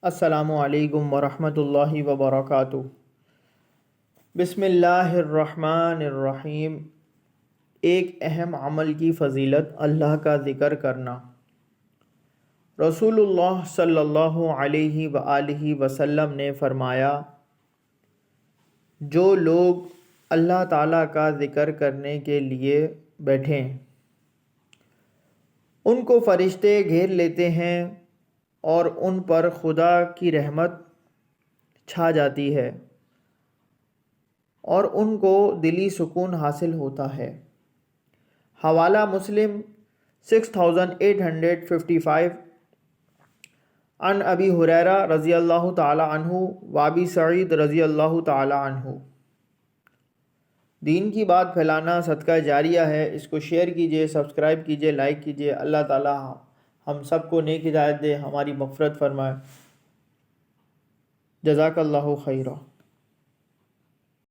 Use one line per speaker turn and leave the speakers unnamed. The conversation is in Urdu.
السلام علیکم ورحمۃ اللہ وبرکاتہ۔ بسم اللہ الرحمن الرحیم۔ ایک اہم عمل کی فضیلت اللہ کا ذکر کرنا۔ رسول اللہ صلی اللہ علیہ وآلہ وسلم نے فرمایا، جو لوگ اللہ تعالیٰ کا ذکر کرنے کے لیے بیٹھیں ان کو فرشتے گھیر لیتے ہیں اور ان پر خدا کی رحمت چھا جاتی ہے اور ان کو دلی سکون حاصل ہوتا ہے۔ حوالہ مسلم 6855 عن ابی ہریرہ رضی اللہ تعالی عنہ و ابی سعید رضی اللہ تعالی عنہ۔ دین کی بات پھیلانا صدقہ جاریہ ہے، اس کو شیئر کیجئے، سبسکرائب کیجئے، لائک کیجئے۔ اللہ تعالی ہم سب کو نیک ہدایت دے، ہماری مغفرت فرمائے۔ جزاک اللہ خیرہ۔